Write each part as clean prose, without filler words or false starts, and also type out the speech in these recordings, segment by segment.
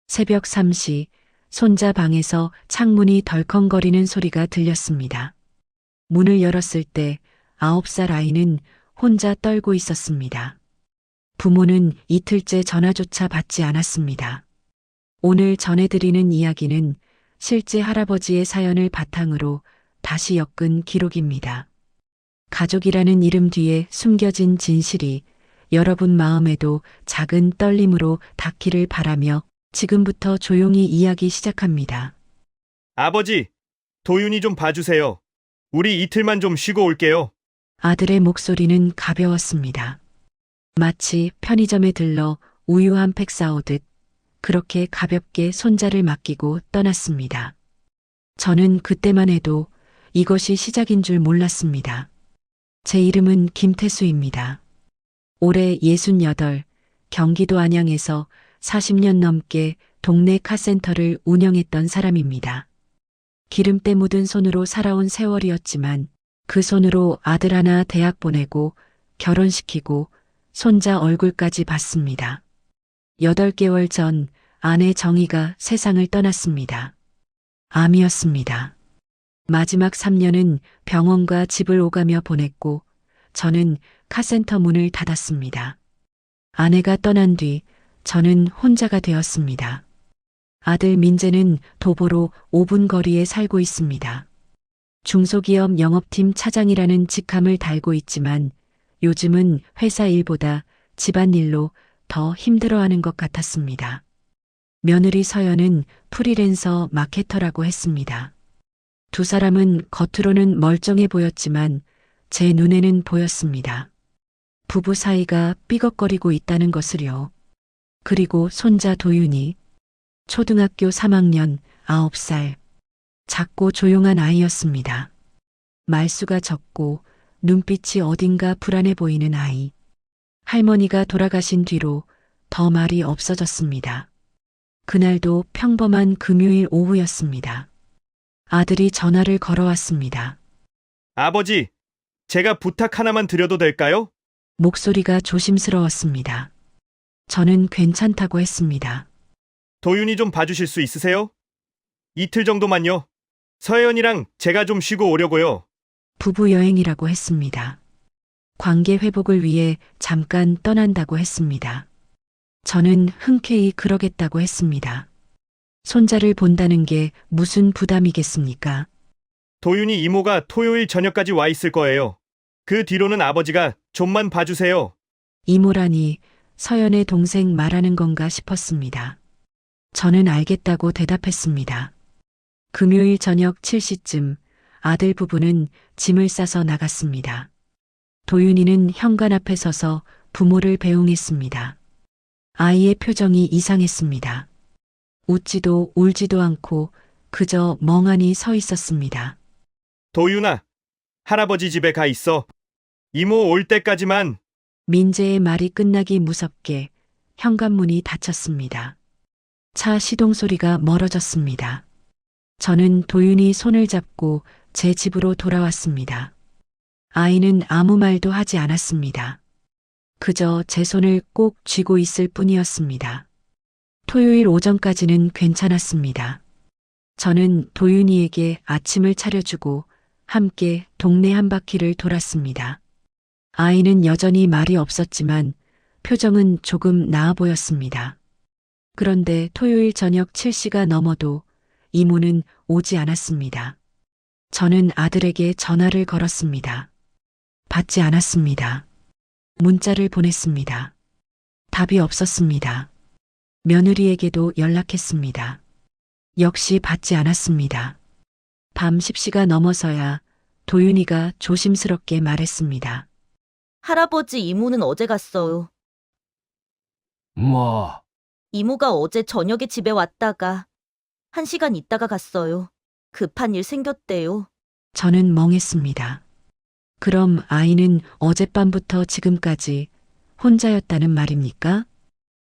새벽 3시 손자 방에서 창문이 덜컹거리는 소리가 들렸습니다. 문을 열었을 때 9살 아이는 혼자 떨고 있었습니다. 부모는 이틀째 전화조차 받지 않았습니다. 오늘 전해드리는 이야기는 실제 할아버지의 사연을 바탕으로 다시 엮은 기록입니다. 가족이라는 이름 뒤에 숨겨진 진실이 여러분 마음에도 작은 떨림으로 닿기를 바라며 지금부터 조용히 이야기 시작합니다. 아버지, 도윤이 좀 봐주세요. 우리 이틀만 좀 쉬고 올게요. 아들의 목소리는 가벼웠습니다. 마치 편의점에 들러 우유 한 팩 사오듯 그렇게 가볍게 손자를 맡기고 떠났습니다. 저는 그때만 해도 이것이 시작인 줄 몰랐습니다. 제 이름은 김태수입니다. 올해 68, 경기도 안양에서 40년 넘게 동네 카센터를 운영했던 사람입니다. 기름때 묻은 손으로 살아온 세월이었지만 그 손으로 아들 하나 대학 보내고 결혼시키고 손자 얼굴까지 봤습니다. 8개월 전 아내 정희가 세상을 떠났습니다. 암이었습니다. 마지막 3년은 병원과 집을 오가며 보냈고 저는 카센터 문을 닫았습니다. 아내가 떠난 뒤 저는 혼자가 되었습니다. 아들 민재는 도보로 5분 거리에 살고 있습니다. 중소기업 영업팀 차장이라는 직함을 달고 있지만 요즘은 회사 일보다 집안일로 더 힘들어하는 것 같았습니다. 며느리 서연은 프리랜서 마케터라고 했습니다. 두 사람은 겉으로는 멀쩡해 보였지만 제 눈에는 보였습니다. 부부 사이가 삐걱거리고 있다는 것을요. 그리고 손자 도윤이 초등학교 3학년 9살 작고 조용한 아이였습니다. 말수가 적고 눈빛이 어딘가 불안해 보이는 아이. 할머니가 돌아가신 뒤로 더 말이 없어졌습니다. 그날도 평범한 금요일 오후였습니다. 아들이 전화를 걸어왔습니다. 아버지, 제가 부탁 하나만 드려도 될까요? 목소리가 조심스러웠습니다. 저는 괜찮다고 했습니다. 도윤이 좀 봐주실 수 있으세요? 이틀 정도만요. 서혜연이랑 제가 좀 쉬고 오려고요. 부부 여행이라고 했습니다. 관계 회복을 위해 잠깐 떠난다고 했습니다. 저는 흔쾌히 그러겠다고 했습니다. 손자를 본다는 게 무슨 부담이겠습니까? 도윤이 이모가 토요일 저녁까지 와 있을 거예요. 그 뒤로는 아버지가 좀만 봐주세요. 이모라니 서연의 동생 말하는 건가 싶었습니다. 저는 알겠다고 대답했습니다. 금요일 저녁 7시쯤 아들 부부는 짐을 싸서 나갔습니다. 도윤이는 현관 앞에 서서 부모를 배웅했습니다. 아이의 표정이 이상했습니다. 웃지도 울지도 않고 그저 멍하니 서 있었습니다. 도윤아, 할아버지 집에 가 있어. 이모 올 때까지만. 민재의 말이 끝나기 무섭게 현관문이 닫혔습니다. 차 시동 소리가 멀어졌습니다. 저는 도윤이 손을 잡고 제 집으로 돌아왔습니다. 아이는 아무 말도 하지 않았습니다. 그저 제 손을 꼭 쥐고 있을 뿐이었습니다. 토요일 오전까지는 괜찮았습니다. 저는 도윤이에게 아침을 차려주고 함께 동네 한 바퀴를 돌았습니다. 아이는 여전히 말이 없었지만 표정은 조금 나아 보였습니다. 그런데 토요일 저녁 7시가 넘어도 이모는 오지 않았습니다. 저는 아들에게 전화를 걸었습니다. 받지 않았습니다. 문자를 보냈습니다. 답이 없었습니다. 며느리에게도 연락했습니다. 역시 받지 않았습니다. 밤 10시가 넘어서야 도윤이가 조심스럽게 말했습니다. 할아버지 이모는 어제 갔어요. 뭐, 이모가 어제 저녁에 집에 왔다가 1시간 있다가 갔어요. 급한 일 생겼대요. 저는 멍했습니다. 그럼 아이는 어젯밤부터 지금까지 혼자였다는 말입니까?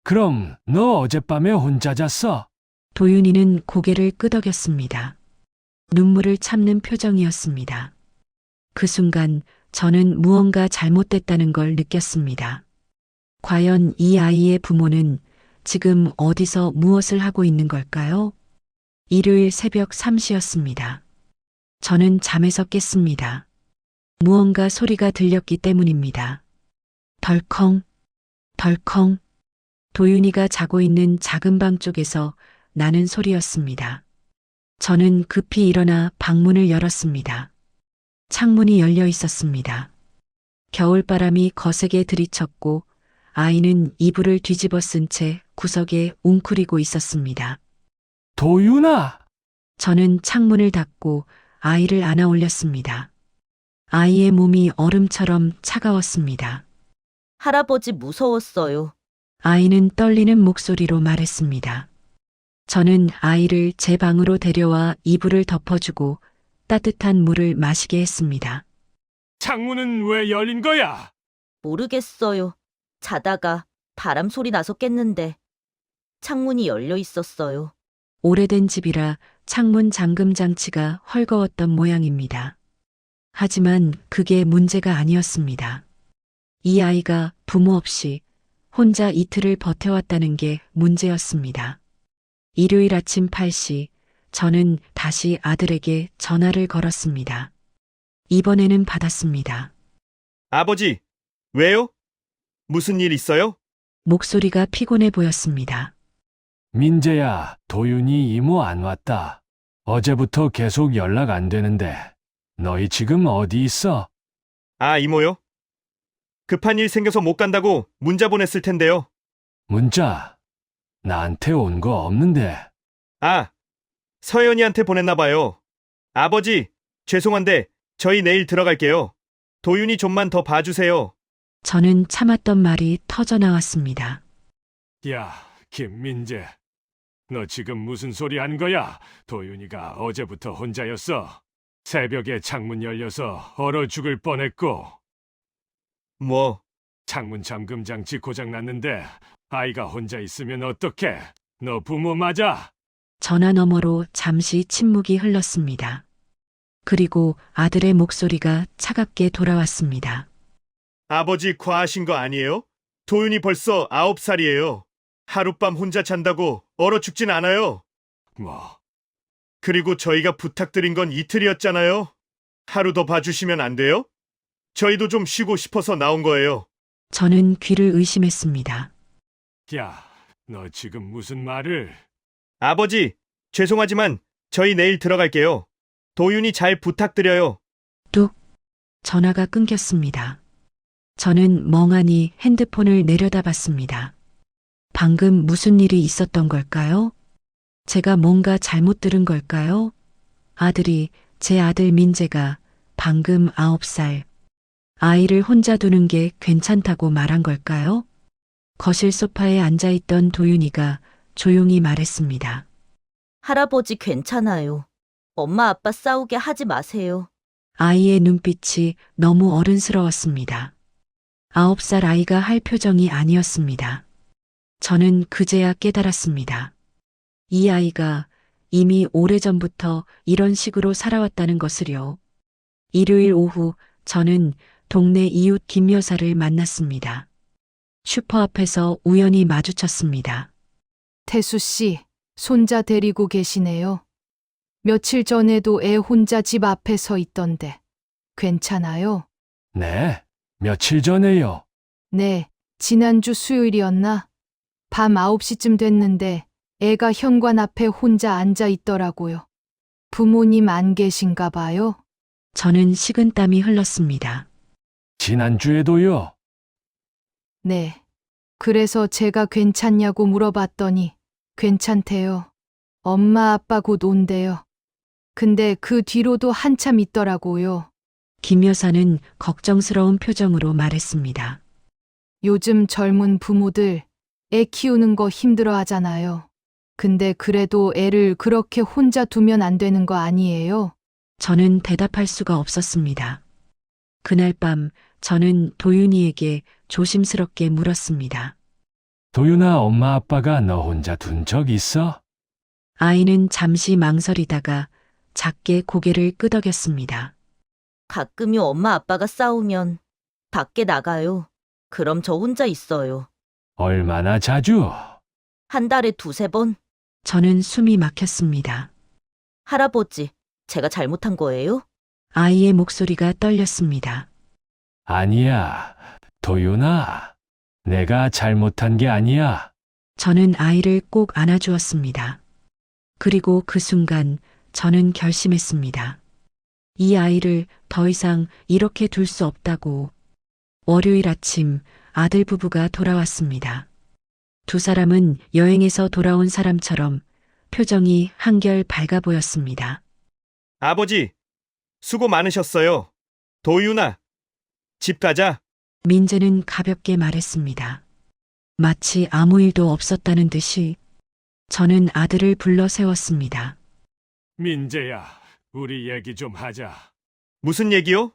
그럼 너 어젯밤에 혼자 잤어? 도윤이는 고개를 끄덕였습니다. 눈물을 참는 표정이었습니다. 그 순간 저는 무언가 잘못됐다는 걸 느꼈습니다. 과연 이 아이의 부모는 지금 어디서 무엇을 하고 있는 걸까요? 일요일 새벽 3시였습니다. 저는 잠에서 깼습니다. 무언가 소리가 들렸기 때문입니다. 덜컹, 덜컹. 도윤이가 자고 있는 작은 방 쪽에서 나는 소리였습니다. 저는 급히 일어나 방문을 열었습니다. 창문이 열려 있었습니다. 겨울바람이 거세게 들이쳤고 아이는 이불을 뒤집어 쓴 채 구석에 웅크리고 있었습니다. 도윤아! 저는 창문을 닫고 아이를 안아 올렸습니다. 아이의 몸이 얼음처럼 차가웠습니다. 할아버지 무서웠어요. 아이는 떨리는 목소리로 말했습니다. 저는 아이를 제 방으로 데려와 이불을 덮어주고 따뜻한 물을 마시게 했습니다. 창문은 왜 열린 거야? 모르겠어요. 자다가 바람 소리 나서 깼는데 창문이 열려 있었어요. 오래된 집이라 창문 잠금 장치가 헐거웠던 모양입니다. 하지만 그게 문제가 아니었습니다. 이 아이가 부모 없이 혼자 이틀을 버텨왔다는 게 문제였습니다. 일요일 아침 8시 저는 다시 아들에게 전화를 걸었습니다. 이번에는 받았습니다. 아버지, 왜요? 무슨 일 있어요? 목소리가 피곤해 보였습니다. 민재야, 도윤이 이모 안 왔다. 어제부터 계속 연락 안 되는데 너희 지금 어디 있어? 아, 이모요? 급한 일 생겨서 못 간다고 문자 보냈을 텐데요. 문자 나한테 온 거 없는데. 아, 서연이한테 보냈나 봐요. 아버지, 죄송한데 저희 내일 들어갈게요. 도윤이 좀만 더 봐주세요. 저는 참았던 말이 터져 나왔습니다. 야, 김민재. 너 지금 무슨 소리 한 거야? 도윤이가 어제부터 혼자였어. 새벽에 창문 열려서 얼어 죽을 뻔했고 뭐, 창문 잠금 장치 고장 났는데 아이가 혼자 있으면 어떡해? 너 부모 맞아? 전화 너머로 잠시 침묵이 흘렀습니다. 그리고 아들의 목소리가 차갑게 돌아왔습니다. 아버지 과하신 거 아니에요? 도윤이 벌써 9살이에요. 하룻밤 혼자 잔다고 얼어 죽진 않아요. 뭐, 그리고 저희가 부탁드린 건 이틀이었잖아요. 하루 더 봐주시면 안 돼요? 저희도 좀 쉬고 싶어서 나온 거예요. 저는 귀를 의심했습니다. 야, 너 지금 무슨 말을? 아버지, 죄송하지만 저희 내일 들어갈게요. 도윤이 잘 부탁드려요. 뚝. 전화가 끊겼습니다. 저는 멍하니 핸드폰을 내려다봤습니다. 방금 무슨 일이 있었던 걸까요? 제가 뭔가 잘못 들은 걸까요? 제 아들 민재가 방금 9살. 아이를 혼자 두는 게 괜찮다고 말한 걸까요? 거실 소파에 앉아있던 도윤이가 조용히 말했습니다. 할아버지 괜찮아요. 엄마 아빠 싸우게 하지 마세요. 아이의 눈빛이 너무 어른스러웠습니다. 9살 아이가 할 표정이 아니었습니다. 저는 그제야 깨달았습니다. 이 아이가 이미 오래전부터 이런 식으로 살아왔다는 것을요. 일요일 오후 저는 동네 이웃 김 여사를 만났습니다. 슈퍼 앞에서 우연히 마주쳤습니다. 태수 씨, 손자 데리고 계시네요. 며칠 전에도 애 혼자 집 앞에 서 있던데 괜찮아요? 네, 며칠 전에요. 네, 지난주 수요일이었나? 밤 9시쯤 됐는데 애가 현관 앞에 혼자 앉아 있더라고요. 부모님 안 계신가 봐요? 저는 식은땀이 흘렀습니다. 지난주에도요. 네. 그래서 제가 괜찮냐고 물어봤더니 괜찮대요. 엄마 아빠 곧 온대요. 근데 그 뒤로도 한참 있더라고요. 김 여사는 걱정스러운 표정으로 말했습니다. 요즘 젊은 부모들 애 키우는 거 힘들어 하잖아요. 근데 그래도 애를 그렇게 혼자 두면 안 되는 거 아니에요? 저는 대답할 수가 없었습니다. 그날 밤 저는 도윤이에게 조심스럽게 물었습니다. 도윤아, 엄마 아빠가 너 혼자 둔 적 있어? 아이는 잠시 망설이다가 작게 고개를 끄덕였습니다. 가끔요 엄마 아빠가 싸우면 밖에 나가요. 그럼 저 혼자 있어요. 얼마나 자주? 한 달에 두세 번? 저는 숨이 막혔습니다. 할아버지, 제가 잘못한 거예요? 아이의 목소리가 떨렸습니다. 아니야, 도윤아. 내가 잘못한 게 아니야. 저는 아이를 꼭 안아주었습니다. 그리고 그 순간 저는 결심했습니다. 이 아이를 더 이상 이렇게 둘 수 없다고. 월요일 아침 아들 부부가 돌아왔습니다. 두 사람은 여행에서 돌아온 사람처럼 표정이 한결 밝아 보였습니다. 아버지, 수고 많으셨어요. 도윤아, 집 가자. 민재는 가볍게 말했습니다. 마치 아무 일도 없었다는 듯이. 저는 아들을 불러 세웠습니다. 민재야, 우리 얘기 좀 하자. 무슨 얘기요?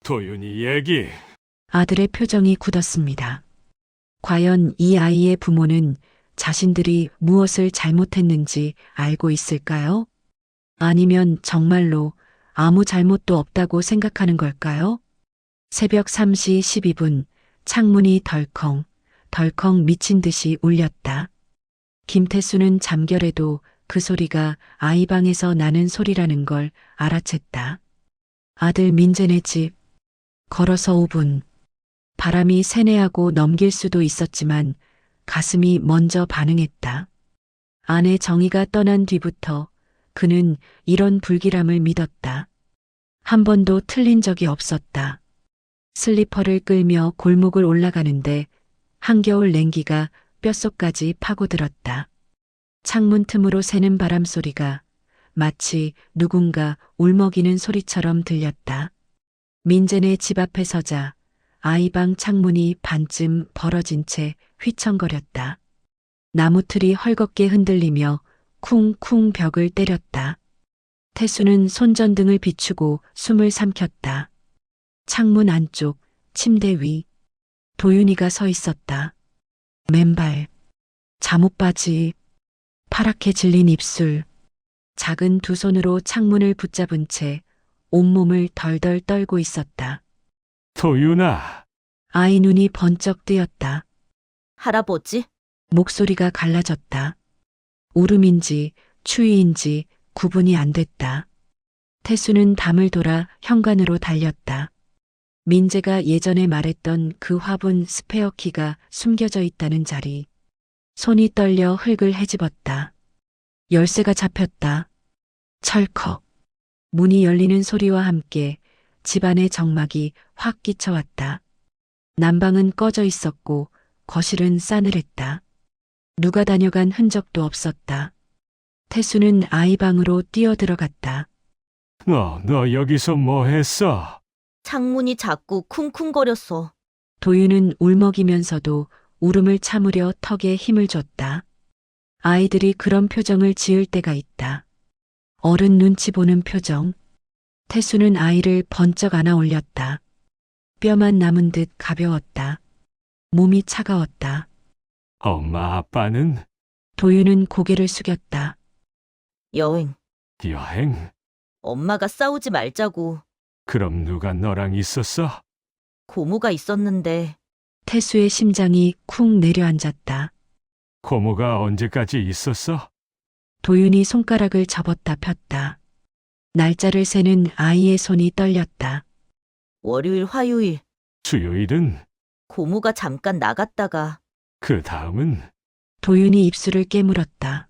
도윤이 얘기. 아들의 표정이 굳었습니다. 과연 이 아이의 부모는 자신들이 무엇을 잘못했는지 알고 있을까요? 아니면 정말로 아무 잘못도 없다고 생각하는 걸까요? 새벽 3시 12분 창문이 덜컹, 덜컹 미친 듯이 울렸다. 김태수는 잠결에도 그 소리가 아이 방에서 나는 소리라는 걸 알아챘다. 아들 민재네 집. 걸어서 5분. 바람이 세뇌하고 넘길 수도 있었지만 가슴이 먼저 반응했다. 아내 정희가 떠난 뒤부터 그는 이런 불길함을 믿었다. 한 번도 틀린 적이 없었다. 슬리퍼를 끌며 골목을 올라가는데 한겨울 냉기가 뼛속까지 파고들었다. 창문 틈으로 새는 바람 소리가 마치 누군가 울먹이는 소리처럼 들렸다. 민재네 집 앞에 서자 아이방 창문이 반쯤 벌어진 채 휘청거렸다. 나무틀이 헐겁게 흔들리며 쿵쿵 벽을 때렸다. 태수는 손전등을 비추고 숨을 삼켰다. 창문 안쪽 침대 위 도윤이가 서 있었다. 맨발, 잠옷바지, 파랗게 질린 입술, 작은 두 손으로 창문을 붙잡은 채 온몸을 덜덜 떨고 있었다. 도윤아. 아이 눈이 번쩍 뜨였다. 할아버지? 목소리가 갈라졌다. 울음인지 추위인지 구분이 안 됐다. 태수는 담을 돌아 현관으로 달렸다. 민재가 예전에 말했던 그 화분 스페어 키가 숨겨져 있다는 자리. 손이 떨려 흙을 헤집었다. 열쇠가 잡혔다. 철컥. 문이 열리는 소리와 함께 집안의 정막이 확 끼쳐왔다. 난방은 꺼져 있었고 거실은 싸늘했다. 누가 다녀간 흔적도 없었다. 태수는 아이 방으로 뛰어들어갔다. 너 여기서 뭐 했어? 창문이 자꾸 쿵쿵거렸어. 도윤은 울먹이면서도 울음을 참으려 턱에 힘을 줬다. 아이들이 그런 표정을 지을 때가 있다. 어른 눈치 보는 표정. 태수는 아이를 번쩍 안아 올렸다. 뼈만 남은 듯 가벼웠다. 몸이 차가웠다. 엄마 아빠는? 도윤은 고개를 숙였다. 여행. 여행? 엄마가 싸우지 말자고. 그럼 누가 너랑 있었어? 고모가 있었는데 태수의 심장이 쿵 내려앉았다. 고모가 언제까지 있었어? 도윤이 손가락을 접었다 폈다. 날짜를 세는 아이의 손이 떨렸다. 월요일, 화요일 수요일은? 고모가 잠깐 나갔다가 그 다음은? 도윤이 입술을 깨물었다.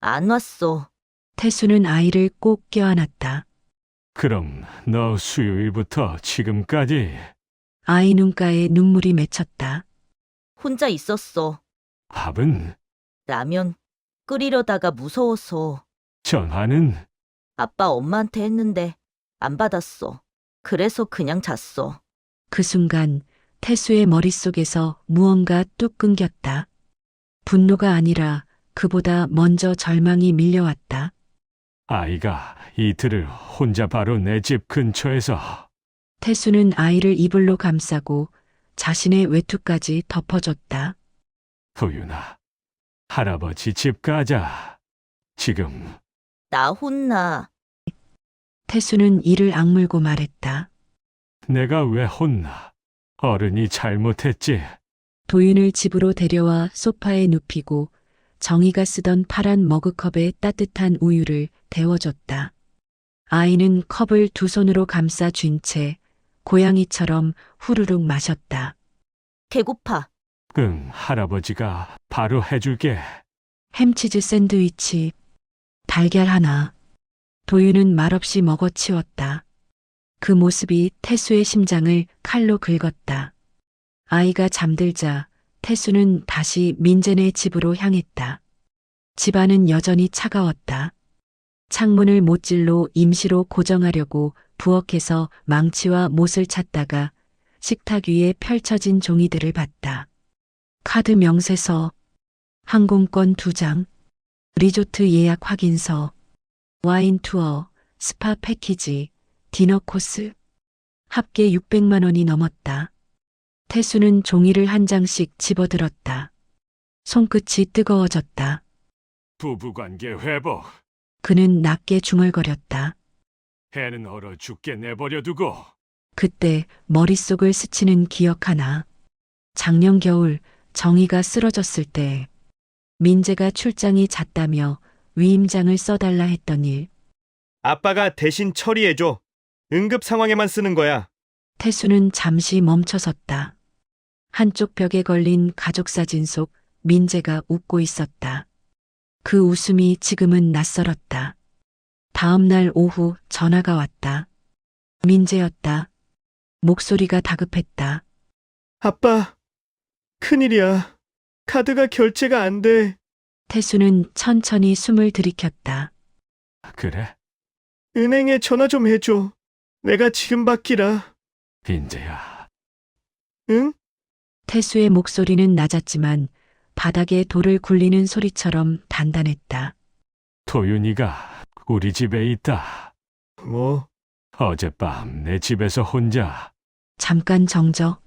안 왔어. 태수는 아이를 꼭 껴안았다. 그럼 너 수요일부터 지금까지 아이 눈가에 눈물이 맺혔다. 혼자 있었어. 밥은? 라면 끓이려다가 무서워서 전화는? 아빠 엄마한테 했는데 안 받았어. 그래서 그냥 잤어. 그 순간 태수의 머릿속에서 무언가 뚝 끊겼다. 분노가 아니라 그보다 먼저 절망이 밀려왔다. 아이가 이틀을 혼자 바로 내 집 근처에서. 태수는 아이를 이불로 감싸고 자신의 외투까지 덮어줬다. 도윤아, 할아버지 집 가자. 지금. 나 혼나. 태수는 이를 악물고 말했다. 내가 왜 혼나? 어른이 잘못했지. 도윤을 집으로 데려와 소파에 눕히고 정희가 쓰던 파란 머그컵에 따뜻한 우유를 데워줬다. 아이는 컵을 두 손으로 감싸 쥔 채 고양이처럼 후루룩 마셨다. 배고파. 응, 할아버지가 바로 해줄게. 햄치즈 샌드위치, 달걀 하나. 도윤은 말없이 먹어치웠다. 그 모습이 태수의 심장을 칼로 긁었다. 아이가 잠들자 태수는 다시 민재네 집으로 향했다. 집안은 여전히 차가웠다. 창문을 못질로 임시로 고정하려고 부엌에서 망치와 못을 찾다가 식탁 위에 펼쳐진 종이들을 봤다. 카드 명세서, 항공권 2장, 리조트 예약 확인서, 와인 투어, 스파 패키지, 디너 코스. 합계 600만 원이 넘었다. 태수는 종이를 한 장씩 집어들었다. 손끝이 뜨거워졌다. 부부관계 회복. 그는 낮게 중얼거렸다. 애는 얼어 죽게 내버려두고. 그때 머릿속을 스치는 기억 하나. 작년 겨울 정희가 쓰러졌을 때 민재가 출장이 잦다며 위임장을 써달라 했던 일. 아빠가 대신 처리해줘. 응급 상황에만 쓰는 거야. 태수는 잠시 멈춰섰다. 한쪽 벽에 걸린 가족사진 속 민재가 웃고 있었다. 그 웃음이 지금은 낯설었다. 다음 날 오후 전화가 왔다. 민재였다. 목소리가 다급했다. 아빠, 큰일이야. 카드가 결제가 안 돼. 태수는 천천히 숨을 들이켰다. 그래? 은행에 전화 좀 해줘. 내가 지금 받기라. 민재야. 응? 태수의 목소리는 낮았지만 바닥에 돌을 굴리는 소리처럼 단단했다. 도윤이가 우리 집에 있다. 뭐? 어젯밤 내 집에서 혼자. 잠깐 정적.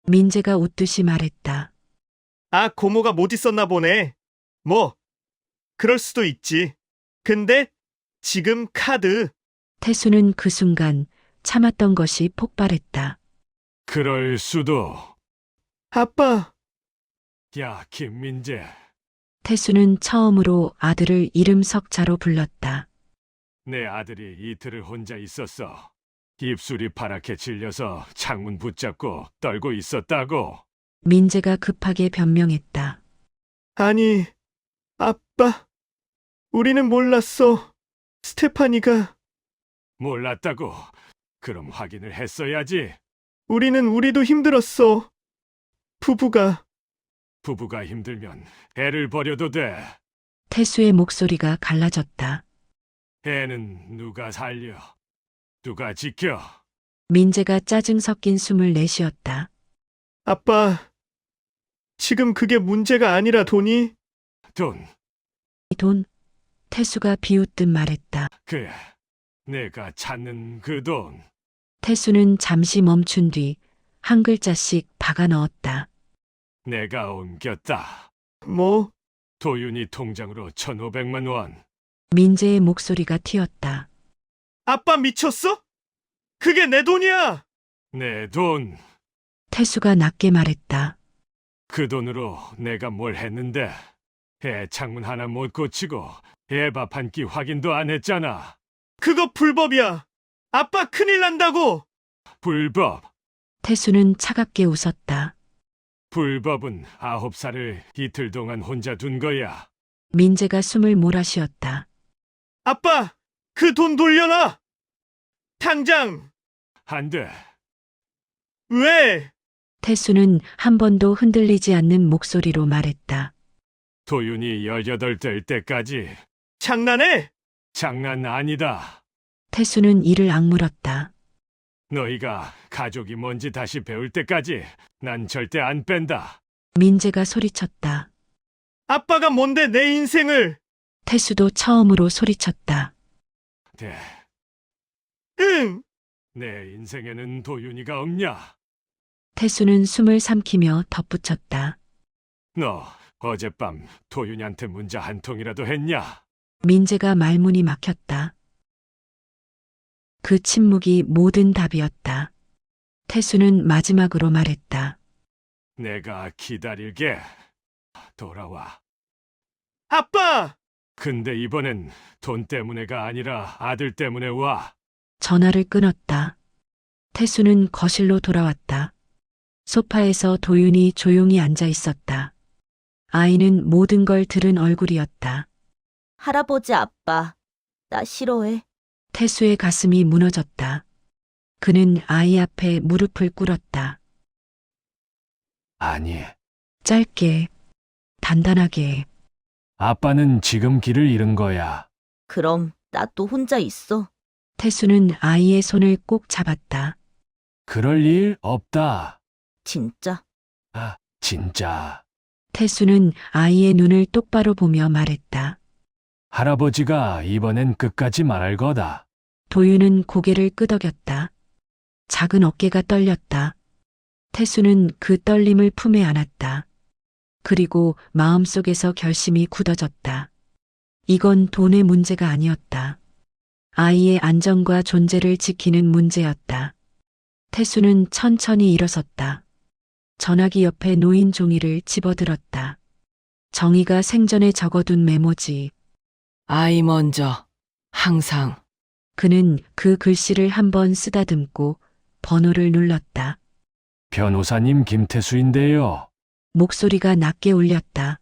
민재가 웃듯이 말했다. 아, 고모가 못 있었나 보네. 뭐, 그럴 수도 있지. 근데 지금 카드. 태수는 그 순간 참았던 것이 폭발했다. 그럴 수도. 아빠, 야, 김민재. 태수는 처음으로 아들을 이름 석자로 불렀다. 내 아들이 이틀을 혼자 있었어. 입술이 파랗게 질려서 창문 붙잡고 떨고 있었다고. 민재가 급하게 변명했다. 아니, 아빠. 우리는 몰랐어. 스테파니가. 몰랐다고. 그럼 확인을 했어야지. 우리도 힘들었어. 부부가. 부부가 힘들면 애를 버려도 돼. 태수의 목소리가 갈라졌다. 애는 누가 살려? 누가 지켜? 민재가 짜증 섞인 숨을 내쉬었다. 아빠, 지금 그게 문제가 아니라 돈이. 돈. 이 돈. 태수가 비웃듯 말했다. 그래. 내가 찾는 그 돈. 태수는 잠시 멈춘 뒤 한 글자씩 박아 넣었다. 내가 옮겼다. 뭐? 도윤이 통장으로 1,500만 원. 민재의 목소리가 튀었다. 아빠 미쳤어? 그게 내 돈이야! 내 돈. 태수가 낮게 말했다. 그 돈으로 내가 뭘 했는데 애 창문 하나 못 고치고 애 밥 한 끼 확인도 안 했잖아. 그거 불법이야! 아빠 큰일 난다고! 불법. 태수는 차갑게 웃었다. 불법은 9살을 이틀 동안 혼자 둔 거야. 민재가 숨을 몰아쉬었다. 아빠! 그 돈 돌려놔! 당장! 안 돼. 왜? 태수는 한 번도 흔들리지 않는 목소리로 말했다. 도윤이 18 될 때까지. 장난해? 장난 아니다. 태수는 이를 악물었다. 너희가 가족이 뭔지 다시 배울 때까지 난 절대 안 뺀다. 민재가 소리쳤다. 아빠가 뭔데 내 인생을! 태수도 처음으로 소리쳤다. 돼. 응! 내 인생에는 도윤이가 없냐? 태수는 숨을 삼키며 덧붙였다. 너 어젯밤 도윤이한테 문자 한 통이라도 했냐? 민재가 말문이 막혔다. 그 침묵이 모든 답이었다. 태수는 마지막으로 말했다. 내가 기다릴게. 돌아와. 아빠! 근데 이번엔 돈 때문에가 아니라 아들 때문에 와. 전화를 끊었다. 태수는 거실로 돌아왔다. 소파에서 도윤이 조용히 앉아 있었다. 아이는 모든 걸 들은 얼굴이었다. 할아버지 아빠, 나 싫어해. 태수의 가슴이 무너졌다. 그는 아이 앞에 무릎을 꿇었다. 아니, 짧게, 단단하게. 아빠는 지금 길을 잃은 거야. 그럼 나 또 혼자 있어. 태수는 아이의 손을 꼭 잡았다. 그럴 일 없다. 진짜. 아, 진짜. 태수는 아이의 눈을 똑바로 보며 말했다. 할아버지가 이번엔 끝까지 말할 거다. 도윤은 고개를 끄덕였다. 작은 어깨가 떨렸다. 태수는 그 떨림을 품에 안았다. 그리고 마음속에서 결심이 굳어졌다. 이건 돈의 문제가 아니었다. 아이의 안전과 존재를 지키는 문제였다. 태수는 천천히 일어섰다. 전화기 옆에 놓인 종이를 집어들었다. 정희가 생전에 적어둔 메모지. 아이 먼저, 항상. 그는 그 글씨를 한번 쓰다듬고 번호를 눌렀다. 변호사님 김태수인데요. 목소리가 낮게 울렸다.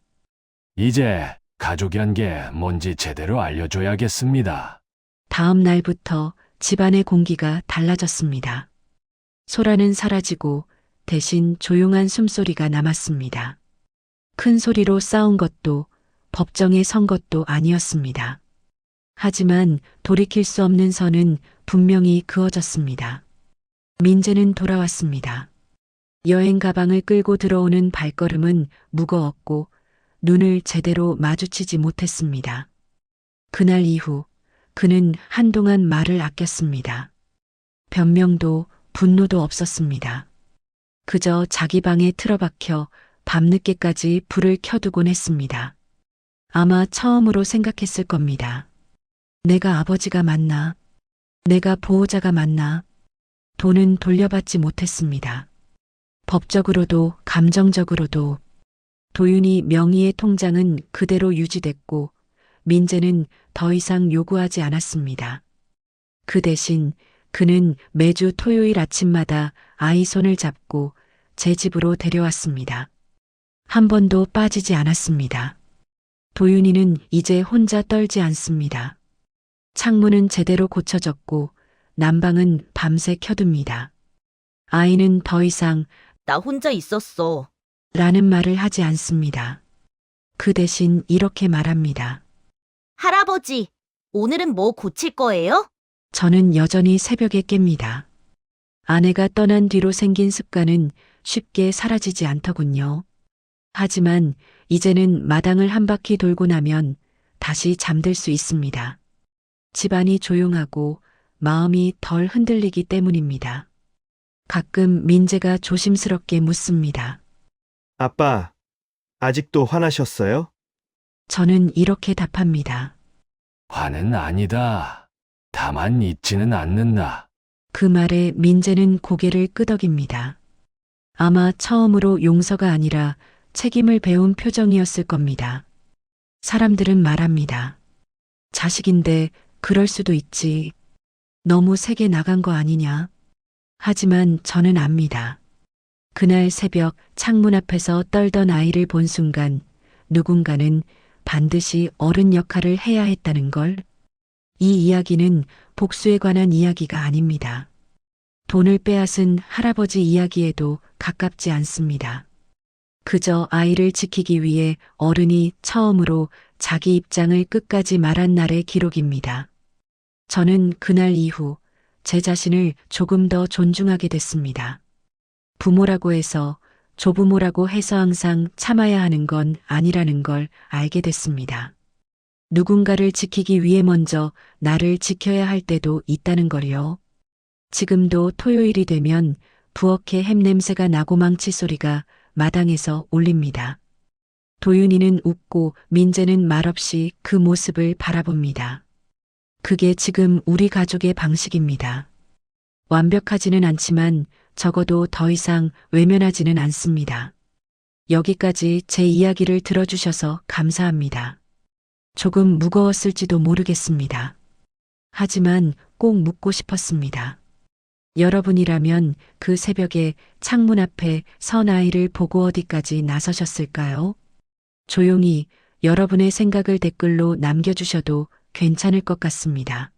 이제 가족이란 게 뭔지 제대로 알려줘야겠습니다. 다음 날부터 집안의 공기가 달라졌습니다. 소라는 사라지고 대신 조용한 숨소리가 남았습니다. 큰 소리로 싸운 것도 법정에 선 것도 아니었습니다. 하지만 돌이킬 수 없는 선은 분명히 그어졌습니다. 민재는 돌아왔습니다. 여행 가방을 끌고 들어오는 발걸음은 무거웠고 눈을 제대로 마주치지 못했습니다. 그날 이후 그는 한동안 말을 아꼈습니다. 변명도 분노도 없었습니다. 그저 자기 방에 틀어박혀 밤늦게까지 불을 켜두곤 했습니다. 아마 처음으로 생각했을 겁니다. 내가 아버지가 맞나? 내가 보호자가 맞나? 돈은 돌려받지 못했습니다. 법적으로도 감정적으로도. 도윤이 명의의 통장은 그대로 유지됐고 민재는 더 이상 요구하지 않았습니다. 그 대신 그는 매주 토요일 아침마다 아이 손을 잡고 제 집으로 데려왔습니다. 한 번도 빠지지 않았습니다. 도윤이는 이제 혼자 떨지 않습니다. 창문은 제대로 고쳐졌고 난방은 밤새 켜둡니다. 아이는 더 이상 나 혼자 있었어. 라는 말을 하지 않습니다. 그 대신 이렇게 말합니다. 할아버지, 오늘은 뭐 고칠 거예요? 저는 여전히 새벽에 깹니다. 아내가 떠난 뒤로 생긴 습관은 쉽게 사라지지 않더군요. 하지만 이제는 마당을 한 바퀴 돌고 나면 다시 잠들 수 있습니다. 집안이 조용하고 마음이 덜 흔들리기 때문입니다. 가끔 민재가 조심스럽게 묻습니다. 아빠, 아직도 화나셨어요? 저는 이렇게 답합니다. 화는 아니다. 다만 잊지는 않는다. 그 말에 민재는 고개를 끄덕입니다. 아마 처음으로 용서가 아니라 책임을 배운 표정이었을 겁니다. 사람들은 말합니다. 자식인데 그럴 수도 있지. 너무 세게 나간 거 아니냐. 하지만 저는 압니다. 그날 새벽 창문 앞에서 떨던 아이를 본 순간 누군가는 반드시 어른 역할을 해야 했다는 걸. 이 이야기는 복수에 관한 이야기가 아닙니다. 돈을 빼앗은 할아버지 이야기에도 가깝지 않습니다. 그저 아이를 지키기 위해 어른이 처음으로 자기 입장을 끝까지 말한 날의 기록입니다. 저는 그날 이후 제 자신을 조금 더 존중하게 됐습니다. 부모라고 해서 조부모라고 해서 항상 참아야 하는 건 아니라는 걸 알게 됐습니다. 누군가를 지키기 위해 먼저 나를 지켜야 할 때도 있다는 걸요. 지금도 토요일이 되면 부엌에 햄 냄새가 나고 망치 소리가 마당에서 울립니다. 도윤이는 웃고 민재는 말없이 그 모습을 바라봅니다. 그게 지금 우리 가족의 방식입니다. 완벽하지는 않지만 적어도 더 이상 외면하지는 않습니다. 여기까지 제 이야기를 들어주셔서 감사합니다. 조금 무거웠을지도 모르겠습니다. 하지만 꼭 묻고 싶었습니다. 여러분이라면 그 새벽에 창문 앞에 선 아이를 보고 어디까지 나서셨을까요? 조용히 여러분의 생각을 댓글로 남겨주셔도 괜찮을 것 같습니다.